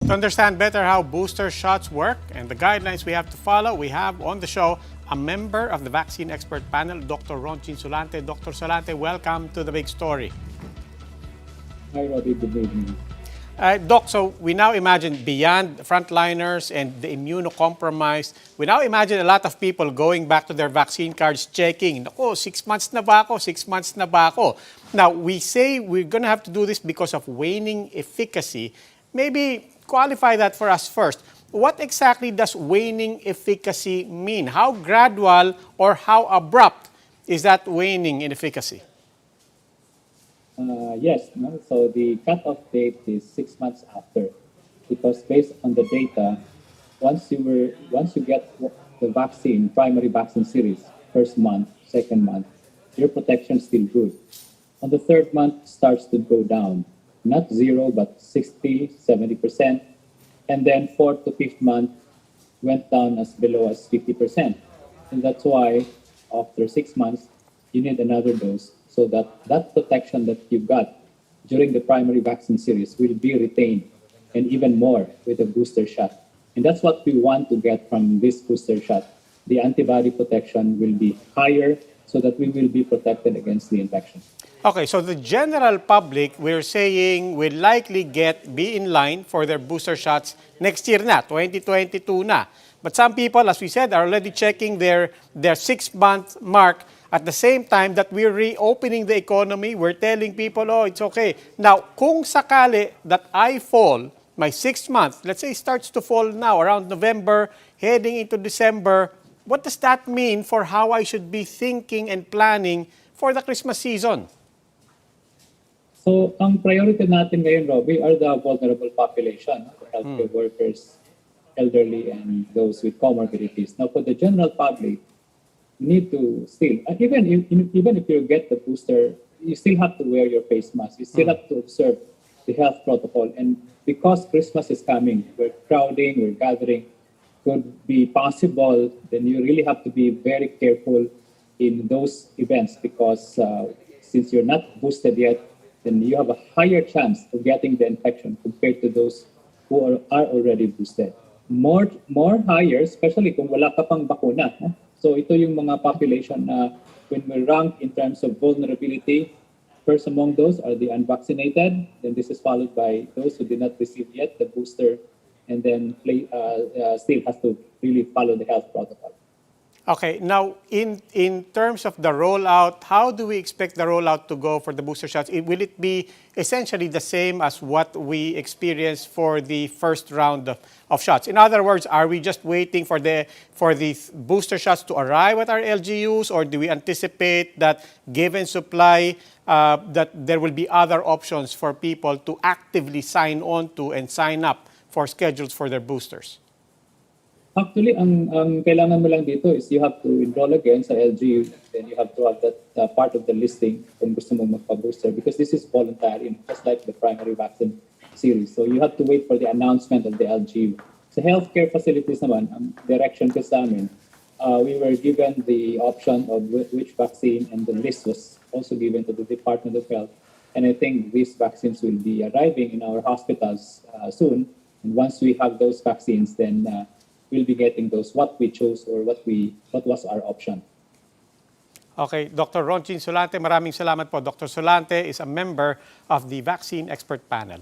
To understand better how booster shots work and the guidelines we have to follow, we have on the show a member of the vaccine expert panel, Dr. Rontgene Solante. Dr. Solante, welcome to The Big Story. Hi, Robbie. Good evening. Doc, so we now imagine beyond frontliners and the immunocompromised, we now imagine a lot of people going back to their vaccine cards checking, "Naku, 6 months na ba ako? 6 months na ba ako?" Now, we say we're going to have to do this because of waning efficacy. Maybe qualify that for us first. What exactly does waning efficacy mean? How gradual or how abrupt is that waning in efficacy? Yes, no? So the cutoff date is 6 months after, because based on the data, once you get the vaccine, primary vaccine series, first month, second month, your protection is still good. On the third month, starts to go down, not zero, but 60, 70%. And then fourth to fifth month went down as below as 50%. And that's why after 6 months, you need another dose so that that protection that you got during the primary vaccine series will be retained, and even more with a booster shot. And that's what we want to get from this booster shot. The antibody protection will be higher so that we will be protected against the infection. Okay, so the general public, we're saying, will likely be in line for their booster shots next year na, 2022 na. But some people, as we said, are already checking their 6-month mark. At the same time that we're reopening the economy, we're telling people, oh, it's okay. Now, kung sakali that I fall, my 6th month, let's say starts to fall now around November, heading into December, what does that mean for how I should be thinking and planning for the Christmas season? So, ang priority natin ngayon, Robbie, are the vulnerable population, the healthcare workers, elderly, and those with comorbidities. Now, for the general public, you need to still, even if you get the booster, you still have to wear your face mask. You still have to observe the health protocol. And because Christmas is coming, we're crowding, we're gathering, could be possible, then you really have to be very careful in those events, because since you're not boosted yet, then you have a higher chance of getting the infection compared to those who are already boosted. More higher, especially kung wala ka pang bakuna. No? So ito yung mga population na when we rank in terms of vulnerability, first among those are the unvaccinated, then this is followed by those who did not receive yet the booster, and then still has to really follow the health protocol. Okay, now in terms of the rollout, how do we expect the rollout to go for the booster shots? Will it be essentially the same as what we experienced for the first round of shots? In other words, are we just waiting for the booster shots to arrive at our LGUs, or do we anticipate that given supply, that there will be other options for people to actively sign on to and sign up for schedules for their boosters? Actually, ang kailangan mo lang dito is you have to enroll again sa LGU, then you have to have that part of the listing kung gusto mo magpa-booster, because this is voluntary, just like the primary vaccine series. So you have to wait for the announcement of the LGU. Sa healthcare facilities naman, ang direction ko sa amin, we were given the option of which vaccine, and the list was also given to the Department of Health. And I think these vaccines will be arriving in our hospitals soon. And once we have those vaccines, then we'll be getting those, what we chose or what was our option. Okay, Dr. Rontgene Solante, maraming salamat po. Dr. Solante is a member of the Vaccine Expert Panel.